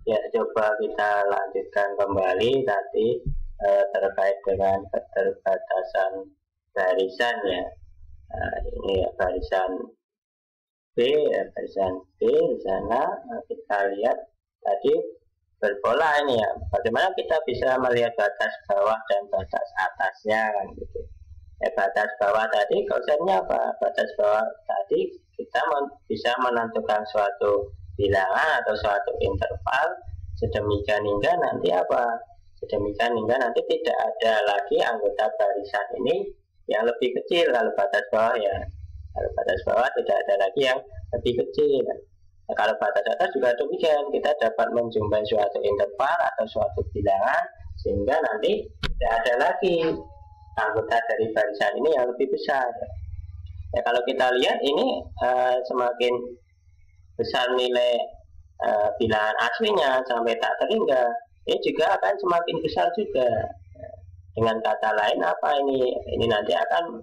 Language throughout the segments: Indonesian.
Ya, coba kita lanjutkan kembali tadi terkait dengan keterbatasan barisan ya. Ini ya, barisan B, ya, barisan B di sana kita lihat tadi berpola ini ya. Bagaimana kita bisa melihat batas bawah dan batas atasnya kan gitu. Batas bawah tadi konsepnya apa? Batas bawah tadi kita bisa menentukan suatu bilangan atau suatu interval sedemikian hingga nanti apa? Sedemikian hingga nanti tidak ada lagi anggota barisan ini yang lebih kecil kalau batas bawah ya. Kalau batas bawah tidak ada lagi yang lebih kecil. Nah, kalau batas atas juga demikian, kita dapat menjumpai suatu interval atau suatu bilangan sehingga nanti tidak ada lagi anggota dari barisan ini yang lebih besar. Ya, kalau kita lihat ini semakin besar nilai bilangan aslinya sampai tak terhingga, ini juga akan semakin besar juga. Dengan kata lain apa ini? Ini nanti akan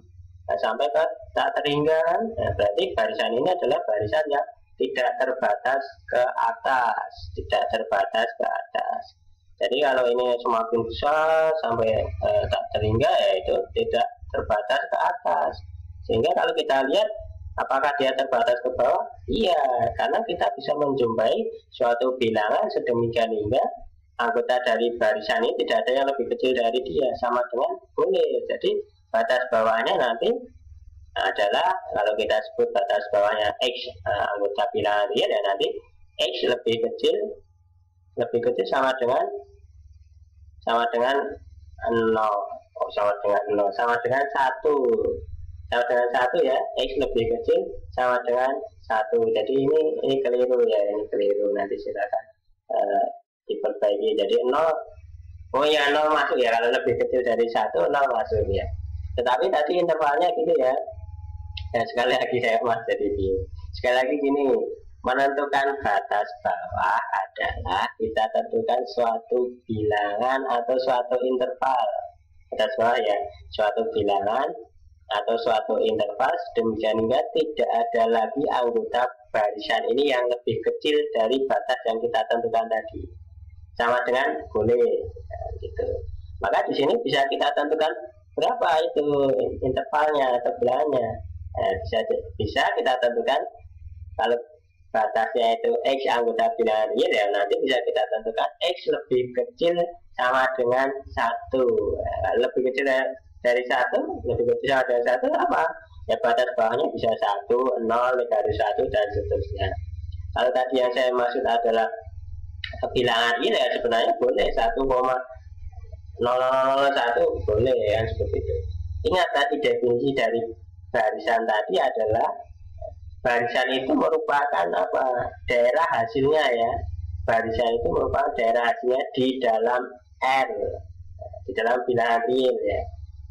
sampai ke tak terhingga kan? Nah, berarti barisan ini adalah barisan yang tidak terbatas ke atas, tidak terbatas ke atas. Jadi kalau ini semakin besar sampai tak terhingga ya itu tidak terbatas ke atas. Sehingga kalau kita lihat apakah dia terbatas ke bawah? Iya, karena kita bisa menjumpai suatu bilangan sedemikian hingga anggota dari barisan ini tidak ada yang lebih kecil dari dia, sama dengan boleh. Jadi batas bawahnya nanti adalah kalau kita sebut batas bawahnya X anggota bilangan real ya nanti X lebih kecil sama dengan 0, sama dengan 1, sama dengan 1 ya, X lebih kecil sama dengan 1. Jadi ini keliru ya, ini keliru, nanti silakan diperbaiki. Jadi 0 masuk ya, kalau lebih kecil dari 1 0 masuk ya. Tetapi tadi intervalnya gitu ya. Dan sekali lagi saya jadi bingung. Sekali lagi gini, menentukan batas bawah adalah kita tentukan suatu bilangan atau suatu interval. Batas bawah ya, suatu bilangan atau suatu interval sedemikian hingga tidak ada lagi anggota barisan ini yang lebih kecil dari batas yang kita tentukan tadi. Sama dengan boleh gitu. Maka di sini bisa kita tentukan berapa itu intervalnya atau bilangannya. Bisa kita tentukan kalau batasnya itu X anggota bilangan real ya nanti bisa kita tentukan X lebih kecil sama dengan 1. Lebih kecil dari 1, lebih kecil sama dengan 1 apa? Ya batas bawahnya bisa 1, 0, garis 1 dan seterusnya. Kalau tadi yang saya maksud adalah bilangan real ya sebenarnya boleh 1,0001 boleh ya seperti itu. Ingat tadi definisi dari barisan tadi adalah barisan itu merupakan apa? Daerah hasilnya ya. Barisan itu merupakan daerah hasilnya di dalam R, di dalam bilangan real ya.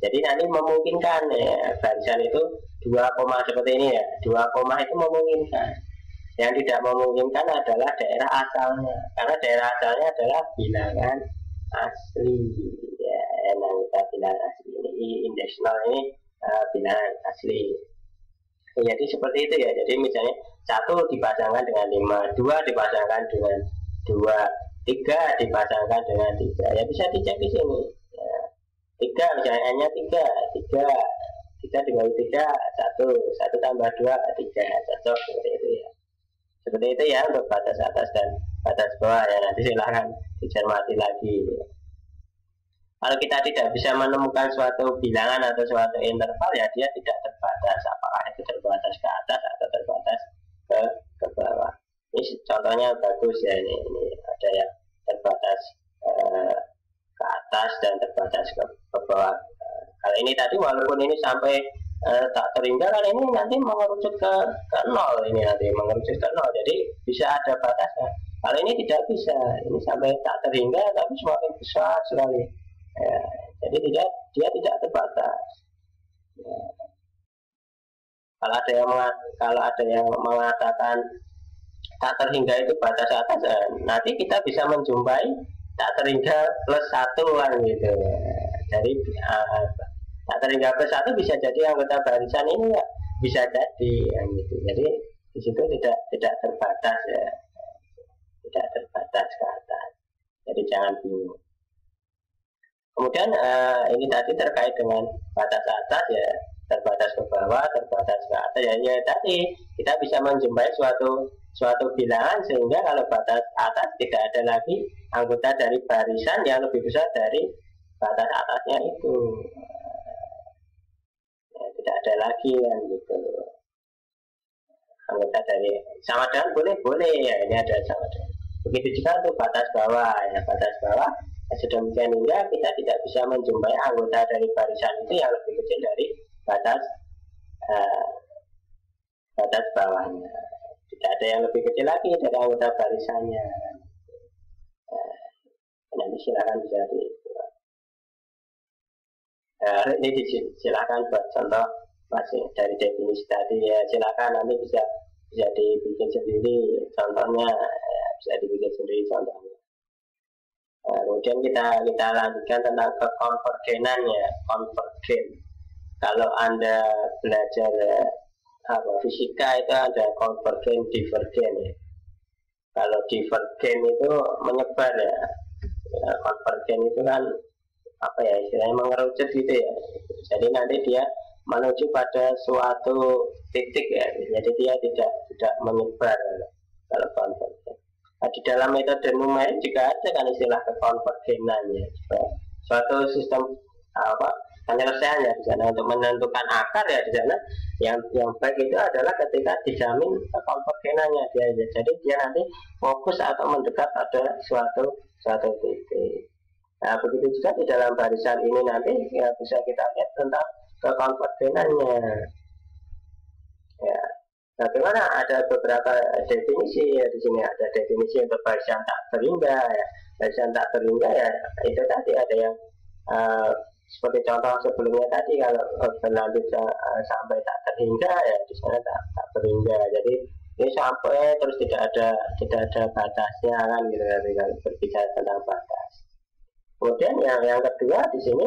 Jadi nanti memungkinkan ya, barisan itu 2 koma seperti ini ya. 2 koma itu memungkinkan. Yang tidak memungkinkan adalah daerah asalnya, karena daerah asalnya adalah bilangan asli ya. Nah, kita bilangan asli ini indeks 0 ini bilangan asli. Jadi seperti itu ya. Jadi misalnya 1 dipasangkan dengan 5, 2 dipasangkan dengan 2, 3 dipasangkan dengan 3. Ya bisa dicek di sini. Ya. 3 misalnya N-nya 3 dibagi 3 1 tambah 2 3 cocok seperti itu ya. Seperti itu ya untuk batas atas dan batas bawah ya. Nanti silahkan dicermati lagi. Kalau kita tidak bisa menemukan suatu bilangan atau suatu interval ya dia tidak terbatas. Apakah itu terbatas ke atas atau terbatas ke bawah. Ini contohnya bagus ya, ini ada yang terbatas ke atas dan terbatas ke bawah. Kalau ini tadi walaupun ini sampai tak terhingga kan ini nanti mengerucut ke 0, ini nanti mengerucut ke 0. Jadi bisa ada batasnya. Kalau ini tidak bisa, ini sampai tak terhingga tapi semakin besar sekali. Ya, jadi dia tidak terbatas. Ya. Kalau ada yang mengatakan tak terhingga itu batas atas, nanti kita bisa menjumpai tak terhingga plus 1 kan gitu. Jadi tak terhingga plus 1 bisa jadi anggota barisan ini ya, bisa jadi kan gitu. Jadi di situ tidak terbatas ya, tidak terbatas ke atas. jangan bingung. Kemudian ini tadi terkait dengan batas atas ya, terbatas ke bawah, terbatas ke atas ya tadi kita bisa menjumpai suatu bilangan sehingga kalau batas atas tidak ada lagi anggota dari barisan yang lebih besar dari batas atasnya itu. Tidak ada lagi kan gitu. Anggota dari sama dengan boleh ya, ini ada sama dengan. Begitu juga untuk batas bawah ya, batas bawah sedemikian hingga kita tidak bisa menjumpai anggota dari barisan itu yang lebih kecil dari batas bawahnya. Tidak ada yang lebih kecil lagi dari anggota barisannya. Nanti silakan bisa ini silakan buat contoh masih dari definisi tadi ya, silakan nanti bisa dibikin sendiri contohnya ya, bisa dibikin sendiri contohnya. Kemudian kita lanjutkan tentang kekonvergenan ya, konvergen. Kalau Anda belajar fisika itu ada konvergen, divergen ya. Kalau divergen itu menyebar ya, konvergen itu kan apa ya istilahnya mengerucut gitu ya. Jadi nanti dia menuju pada suatu titik ya. Jadi dia tidak menyebar kalau konvergen. Nah, di dalam metode numerik juga ada kan istilah kekonvergenan ya. Suatu sistem penyelesaian ya di sana untuk menentukan akar ya di sana yang baik itu adalah ketika dijamin kekonvergenannya dia. Jadi dia nanti fokus atau mendekat pada suatu titik. Nah, begitu juga di dalam barisan ini nanti ya bisa kita lihat tentang kekonvergenannya. Ya, bagaimana ada beberapa definisi ya di sini ada definisi untuk barisan tak terhingga ya. Barisan tak terhingga ya itu tadi ada yang seperti contoh sebelumnya tadi kalau berlanjut sampai tak terhingga ya di sana tak terhingga. Jadi ini sampai terus tidak ada batasnya kan gitu kalau berbicara tentang batas. Kemudian yang kedua di sini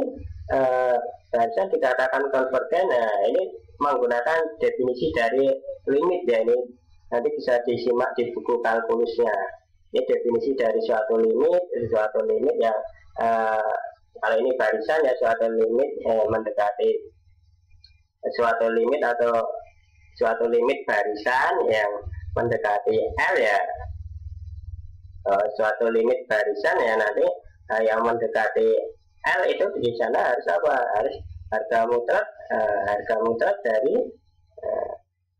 barisan dikatakan konvergen. Nah, ini menggunakan definisi dari limit ya, ini nanti bisa disimak di buku kalkulusnya. Ini definisi dari suatu limit yang kalau ini barisan ya suatu limit mendekati suatu limit atau suatu limit barisan yang mendekati L ya, suatu limit barisan ya nanti yang mendekati L itu di sana harus apa? Harus harga mutlak dari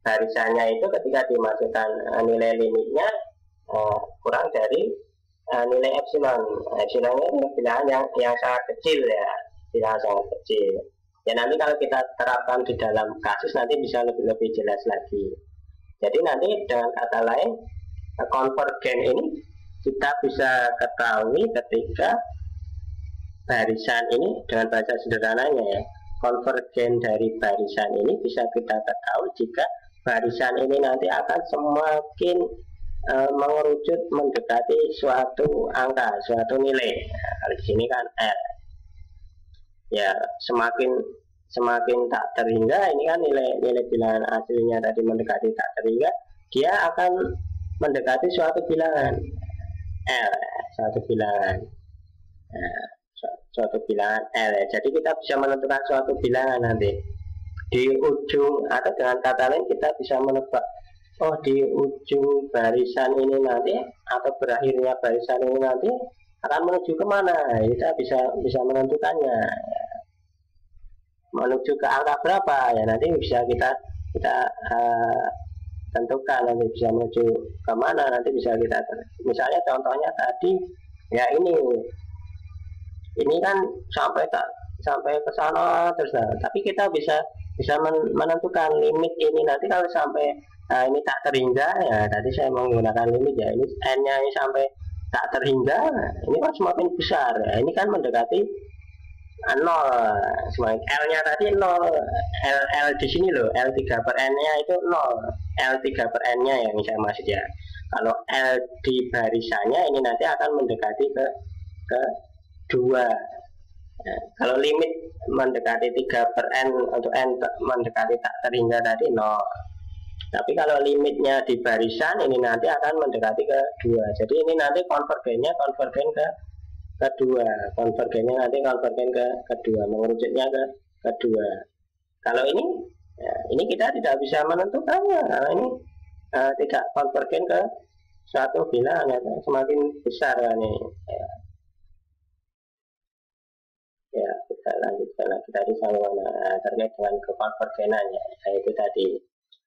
barisannya itu ketika dimasukkan nilai limitnya kurang dari nilai epsilon. Epsilonnya itu bilangan yang sangat kecil ya, bilangan sangat kecil. Ya nanti kalau kita terapkan di dalam kasus nanti bisa lebih jelas lagi. Jadi nanti dengan kata lain konvergen ini kita bisa ketahui ketika barisan ini dengan bahasa sederhananya ya, konvergen dari barisan ini bisa kita ketahui jika barisan ini nanti akan semakin mengerucut mendekati suatu angka, suatu nilai. Nah, di sini kan L. Ya, semakin tak terhingga ini kan nilai bilangan aslinya tadi mendekati tak terhingga, dia akan mendekati suatu bilangan L, suatu bilangan. Nah, suatu bilangan L ya. Jadi kita bisa menentukan suatu bilangan nanti di ujung, atau dengan kata lain kita bisa menebak di ujung barisan ini nanti atau berakhirnya barisan ini nanti akan menuju kemana. Kita bisa menentukannya ya. Menuju ke angka berapa ya nanti bisa kita tentukan, nanti bisa menuju kemana nanti bisa kita, misalnya contohnya tadi ya ini kan sampai ke sana terus tapi kita bisa menentukan limit ini nanti kalau sampai ini tak terhingga ya, tadi saya menggunakan limit ya, ini n-nya ini sampai tak terhingga, ini kan semakin besar ya, ini kan mendekati 0, semakin L-nya tadi 0, L di sini loh, L3 per N-nya itu 0, L3 per N-nya yang saya maksud ya. Kalau L di barisannya ini nanti akan mendekati ke 2. Nah, kalau limit mendekati 3 per N untuk N mendekati tak terhingga tadi 0. Tapi kalau limitnya di barisan ini nanti akan mendekati ke 2. Jadi ini nanti konvergen ke kedua, konvergennya nanti konvergen ke kedua, mengerucutnya ke kedua. Kalau ini kita tidak bisa menentukannya karena ini tidak konvergen ke suatu bilangan ya, semakin besar kan ini. Ya, kita lanjutkan lagi tadi sama terkait dengan kekonvergenannya, itu tadi.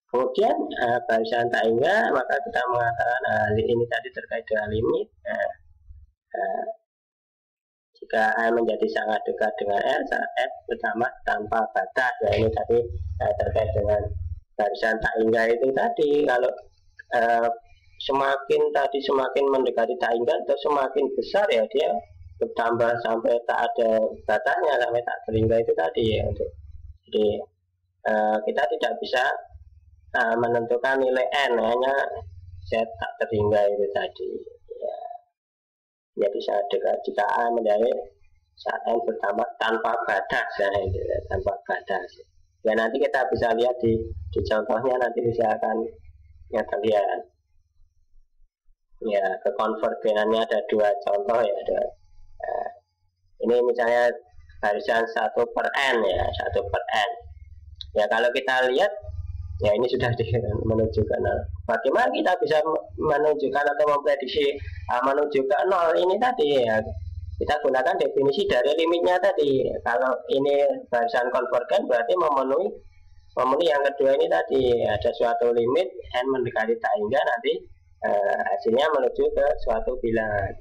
Kemudian barisan tak hingga, maka kita mengatakan ini tadi terkait dengan limit. Jika N menjadi sangat dekat dengan L, F bertambah tanpa batas. Ya, ini tadi terkait dengan barisan tak hingga itu tadi. Kalau semakin mendekati tak hingga atau semakin besar ya dia bertambah sampai tak ada batasnya, sampai tak terhingga itu tadi ya. Jadi kita tidak bisa menentukan nilai N hanya Z tak terhingga itu tadi ya. Jadi sangat dekat jika A menjadi saat N bertambah tanpa batas ya, tanpa batas ya. Nanti kita bisa lihat di contohnya, nanti bisa akan ya terlihat ya. Kekonvergenannya ada dua contoh ya, ada ini misalnya barisan 1/n ya, 1/n ya. Kalau kita lihat ya ini sudah menunjukkan bagaimana kita bisa menunjukkan atau memprediksi menuju ke 0 ini tadi ya. Kita gunakan definisi dari limitnya tadi. Kalau ini barisan konvergen berarti memenuhi yang kedua ini tadi, ada suatu limit N mendekati tak hingga, nanti hasilnya menuju ke suatu bilangan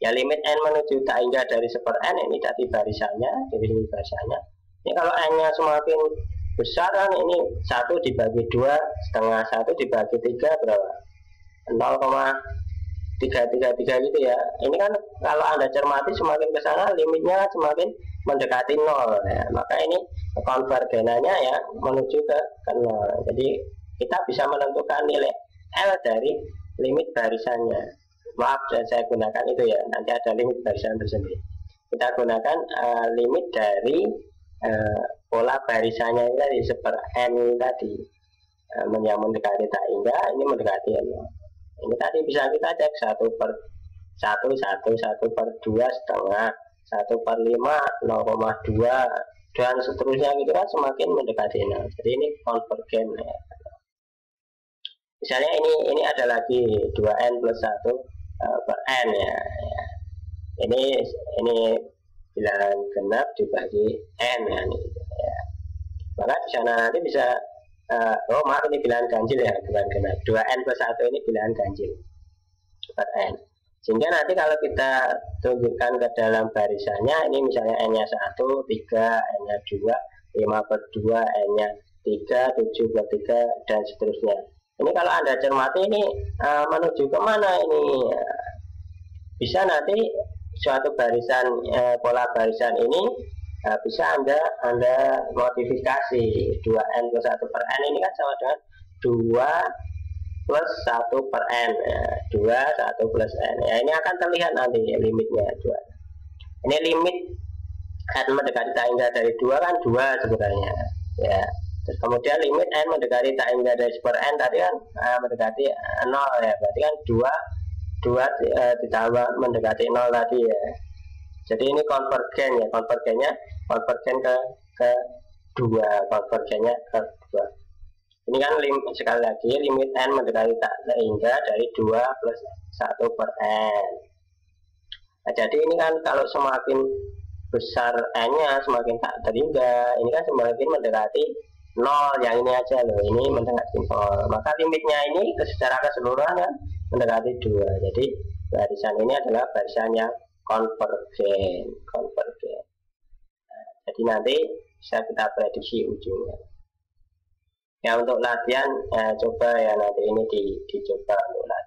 ya. Limit N menuju tak hingga dari 1/n ini tadi barisannya, definisi barisannya. Ini kalau N nya semakin besar kan, ini 1 dibagi 2 setengah, 1 dibagi 3 berapa? 0,333 gitu ya. Ini kan kalau Anda cermati semakin ke sana limitnya semakin mendekati 0 ya. Maka ini konvergenannya ya menuju ke 0. Jadi kita bisa menentukan nilai L dari limit barisannya. Maaf saya gunakan itu ya, nanti ada limit barisan tersendiri. Kita gunakan limit dari pola barisannya dari 1/n tadi, yang mendekati tak hingga, ini mendekati 0. Ini tadi bisa kita cek 1/1, 1/2 setengah, 1/5, 0,2 dan seterusnya gitu kan, semakin mendekati 0. Jadi ini konvergen ya. Misalnya ini ada lagi 2n plus 1/n ya. Ini bilangan genap dibagi n ya, ya. Maka di sana nanti bisa maaf ini bilangan ganjil ya, bilangan genap. 2n plus 1 ini bilangan ganjil per n. Sehingga nanti kalau kita tunjukkan ke dalam barisannya, ini misalnya n-nya 1, 3, n-nya 2, 5/2, n-nya 3, 7/3 dan seterusnya. Ini kalau Anda cermati ini menuju kemana ini? Bisa nanti suatu barisan pola barisan ini bisa Anda modifikasi. 2n plus 1/n ini kan sama dengan 2 plus 1/n ya. 2, 1 plus n ya. Ini akan terlihat nanti limitnya 2. Ini limit n mendekati tak hingga dari 2 kan 2 sebenarnya ya. Terus kemudian limit n mendekati tak hingga dari 1/n tadi kan mendekati 0 ya. Berarti kan 2 ditambah mendekati 0 tadi ya. Jadi ini konvergen ya, konvergen ke 2, konvergennya ke 2. Ini kan sekali lagi limit n mendekati tak hingga dari 2 plus 1/n. Nah, jadi ini kan kalau semakin besar n-nya semakin tak terhingga, ini kan semakin mendekati 0, yang ini aja loh, ini mendekati 0. Maka limitnya ini secara keseluruhan kan mendekati 2. Jadi barisan ini adalah barisan yang konvergen. Nah, jadi nanti bisa kita prediksi ujungnya. Ya untuk latihan coba ya nanti ini dicoba untuk latihan.